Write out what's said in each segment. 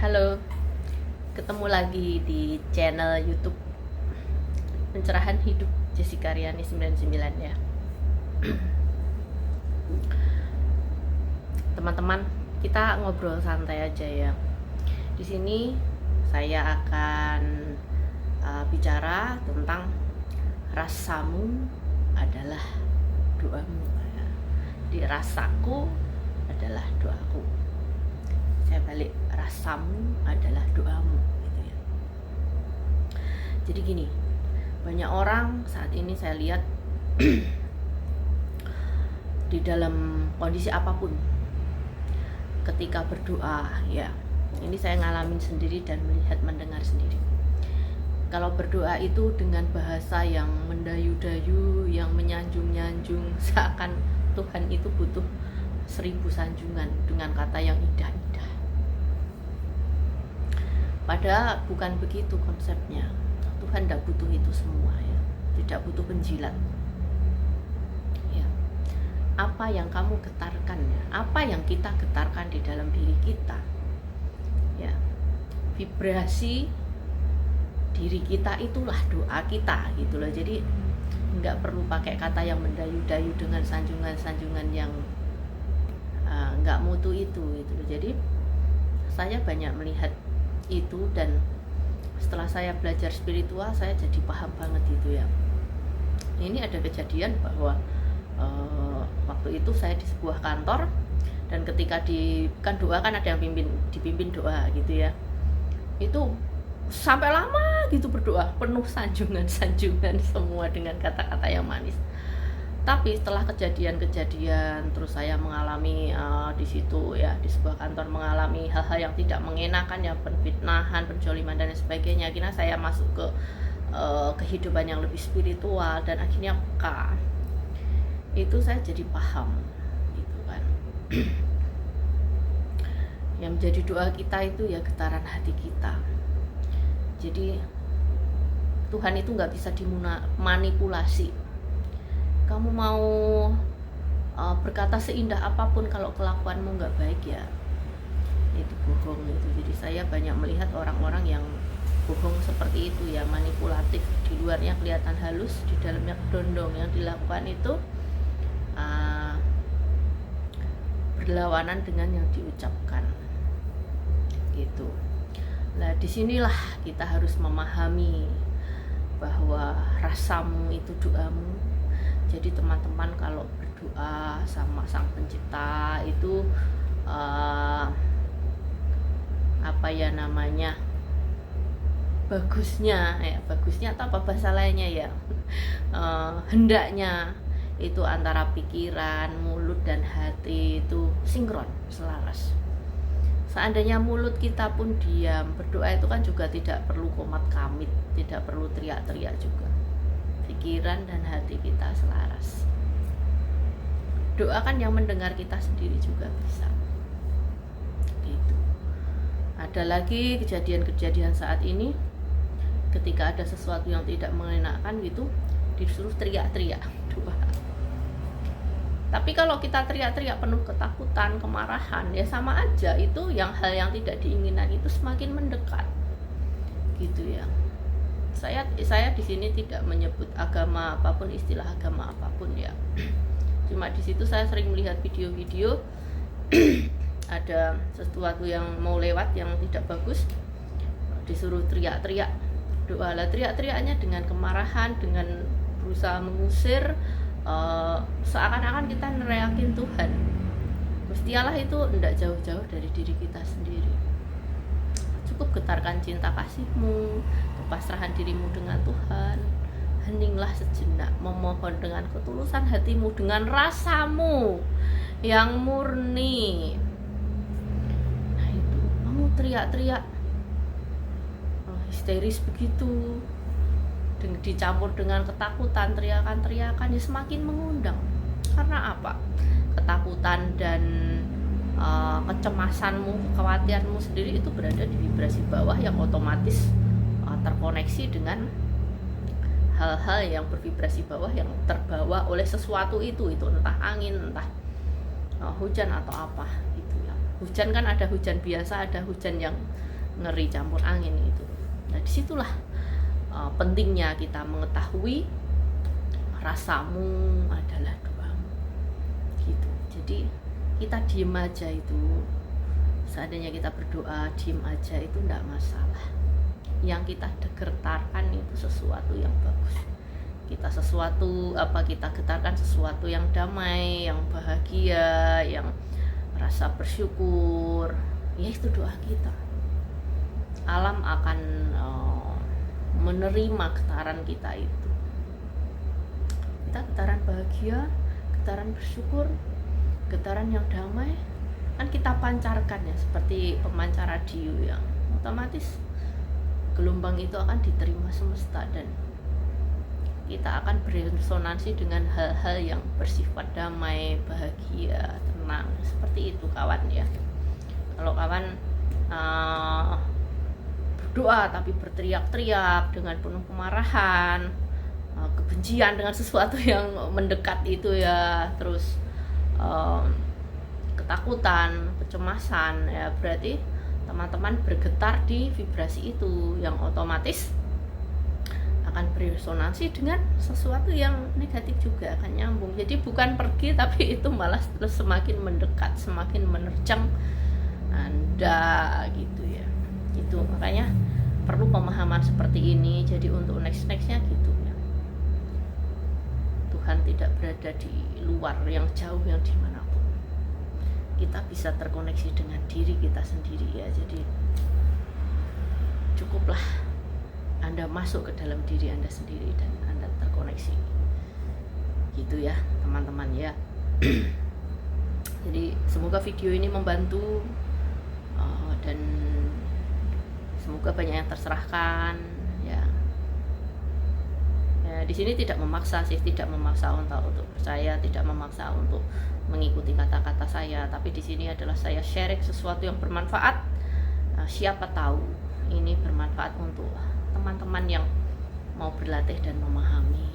Halo, ketemu lagi di channel YouTube Pencerahan Hidup Jessica Riani 99 ya. Teman-teman, kita ngobrol santai aja ya. Di sini saya akan bicara tentang rasamu adalah doamu. Di rasaku adalah doaku. Saya balik, rasamu adalah doamu gitu ya. Jadi gini, banyak orang saat ini saya lihat di dalam kondisi apapun ketika berdoa ya, ini saya ngalamin sendiri dan melihat mendengar sendiri. Kalau berdoa itu dengan bahasa yang mendayu-dayu, yang menyanjung-nyanjung, seakan Tuhan itu butuh 1000 sanjungan dengan kata yang indah-indah. Padahal bukan begitu konsepnya. Tuhan tidak butuh itu semua ya. Tidak butuh penjilat. Ya. Apa yang kamu getarkan ya, apa yang kita getarkan di dalam diri kita. Ya. Vibrasi diri kita itulah doa kita gitu loh. Jadi nggak perlu pakai kata yang mendayu-dayu dengan sanjungan-sanjungan yang nggak mutu itu gitu loh. Jadi saya banyak melihat itu, dan setelah saya belajar spiritual saya jadi paham banget itu ya. Ini ada kejadian bahwa waktu itu saya di sebuah kantor, dan ketika kan doa kan ada yang dipimpin doa gitu ya, itu sampai lama gitu berdoa penuh sanjungan-sanjungan semua dengan kata-kata yang manis. Tapi setelah kejadian-kejadian, terus saya mengalami di situ ya, di sebuah kantor mengalami hal-hal yang tidak mengenakan ya, penfitnahan, penjoliman dan sebagainya. Akhirnya saya masuk ke kehidupan yang lebih spiritual, dan akhirnya peka. Itu saya jadi paham gitu kan. Yang menjadi doa kita itu ya getaran hati kita. Jadi Tuhan itu nggak bisa dimanipulasi. Kamu mau berkata seindah apapun, kalau kelakuanmu nggak baik ya itu bohong gitu. Jadi saya banyak melihat orang-orang yang bohong seperti itu ya, manipulatif. Di luarnya kelihatan halus, di dalamnya kedondong. Yang dilakukan itu berlawanan dengan yang diucapkan gitu. Nah disinilah kita harus memahami bahwa rasamu itu doamu. Jadi teman-teman kalau berdoa sama Sang Pencipta itu apa ya namanya, bagusnya atau apa bahasa lainnya ya, hendaknya itu antara pikiran, mulut dan hati itu sinkron, selaras. Seandainya mulut kita pun diam, berdoa itu kan juga tidak perlu komat kamit, tidak perlu teriak-teriak juga. Pikiran dan hati kita selaras. Doa kan yang mendengar kita sendiri juga bisa. Gitu. Ada lagi kejadian-kejadian saat ini, ketika ada sesuatu yang tidak mengenakan gitu, disuruh teriak-teriak doa. Tapi kalau kita teriak-teriak penuh ketakutan, kemarahan, ya sama aja, itu yang hal yang tidak diinginkan itu semakin mendekat. Gitu ya. Saya di sini tidak menyebut agama apapun, istilah agama apapun ya. Cuma di situ saya sering melihat video-video ada sesuatu yang mau lewat yang tidak bagus, disuruh teriak-teriak doa. Lah teriak-teriaknya dengan kemarahan, dengan berusaha mengusir, seakan-akan kita neriakin Tuhan. Gusti Allah itu tidak jauh-jauh dari diri kita sendiri. Cukup getarkan cinta kasihmu, kepasrahan dirimu dengan Tuhan. Heninglah sejenak, memohon dengan ketulusan hatimu, dengan rasamu yang murni. Nah itu, kamu teriak-teriak histeris begitu, dicampur dengan ketakutan, teriakan-teriakan ya semakin mengundang. Karena apa? Ketakutan dan kecemasanmu, kekhawatiranmu sendiri itu berada di vibrasi bawah yang otomatis terkoneksi dengan hal-hal yang bervibrasi bawah, yang terbawa oleh sesuatu itu entah angin, entah hujan atau apa gitu ya. Hujan kan ada hujan biasa, ada hujan yang ngeri campur angin itu. Nah disitulah pentingnya kita mengetahui rasamu adalah doamu gitu. Jadi kita diem aja itu, seandainya kita berdoa diem aja itu enggak masalah. Yang kita getarkan itu sesuatu yang bagus, kita getarkan sesuatu yang damai, yang bahagia, yang rasa bersyukur, ya itu doa kita. Alam akan menerima getaran kita itu. Kita getaran bahagia, getaran bersyukur, getaran yang damai, kan kita pancarkan ya, seperti pemancar radio yang otomatis gelombang itu akan diterima semesta dan kita akan beresonansi dengan hal-hal yang bersifat damai, bahagia, tenang, seperti itu kawan ya. Kalau kawan berdoa tapi berteriak-teriak dengan penuh kemarahan, kebencian dengan sesuatu yang mendekat itu ya, terus ketakutan, kecemasan ya, berarti teman-teman bergetar di vibrasi itu yang otomatis akan beresonansi dengan sesuatu yang negatif juga akan nyambung. Jadi bukan pergi tapi itu malah terus semakin mendekat, semakin menerjang Anda gitu ya. Itu makanya perlu pemahaman seperti ini. Jadi untuk nextnya gitu ya, Tuhan tidak berada di luar yang jauh, yang dimanapun. Kita bisa terkoneksi dengan diri kita sendiri ya. Jadi cukuplah Anda masuk ke dalam diri Anda sendiri dan Anda terkoneksi gitu ya teman-teman ya. Jadi semoga video ini membantu dan semoga banyak yang terserahkan ya. Ya di sini tidak memaksa sih, tidak memaksa untuk percaya, tidak memaksa untuk mengikuti kata-kata saya, tapi di sini adalah saya sharing sesuatu yang bermanfaat. Siapa tahu ini bermanfaat untuk teman-teman yang mau berlatih dan memahami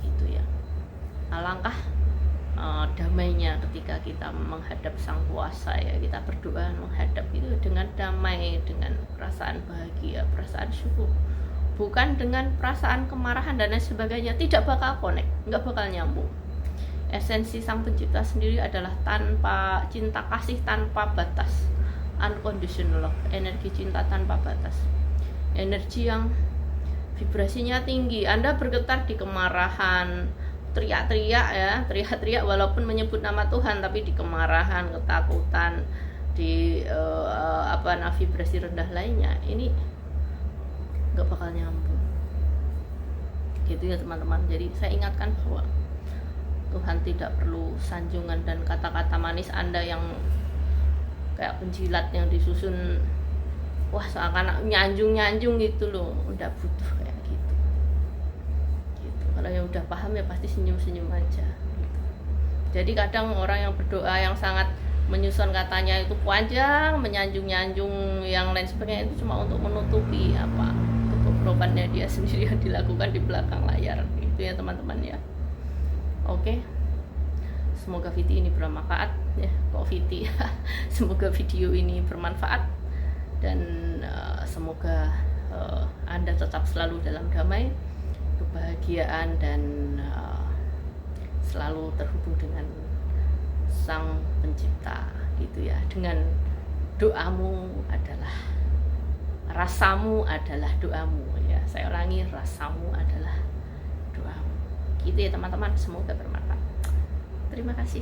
gitu ya. Alangkah damainya ketika kita menghadap sang kuasa ya, kita berdoa menghadap itu dengan damai, dengan perasaan bahagia, perasaan syukur, bukan dengan perasaan kemarahan dan lain sebagainya. Tidak bakal connect, nggak bakal nyambung. Esensi sang pencipta sendiri adalah tanpa cinta kasih tanpa batas, unconditional love, energi cinta tanpa batas, energi yang vibrasinya tinggi. Anda bergetar di kemarahan, teriak-teriak ya, teriak-teriak walaupun menyebut nama Tuhan, tapi di kemarahan, ketakutan, di vibrasi rendah lainnya, ini nggak bakal nyambung gitu ya teman-teman. Jadi saya ingatkan bahwa Tuhan tidak perlu sanjungan dan kata-kata manis Anda yang kayak penjilat yang disusun, wah seakan nyanjung gitu loh, udah butuh kayak gitu. Kalau yang udah paham ya pasti senyum-senyum aja gitu. Jadi kadang orang yang berdoa yang sangat menyusun katanya itu panjang, menyanjung-nyanjung yang lain sebagainya, itu cuma untuk menutupi kebobrokannya dia sendiri yang dilakukan di belakang layar gitu ya teman-teman ya. Oke. Semoga video ini bermanfaat ya, semoga video ini bermanfaat dan semoga Anda tetap selalu dalam damai, kebahagiaan dan selalu terhubung dengan sang pencipta gitu ya. Dengan doamu adalah rasamu adalah doamu ya. Saya ulangi, rasamu adalah doamu gitu ya teman-teman. Semoga bermanfaat. Terima kasih.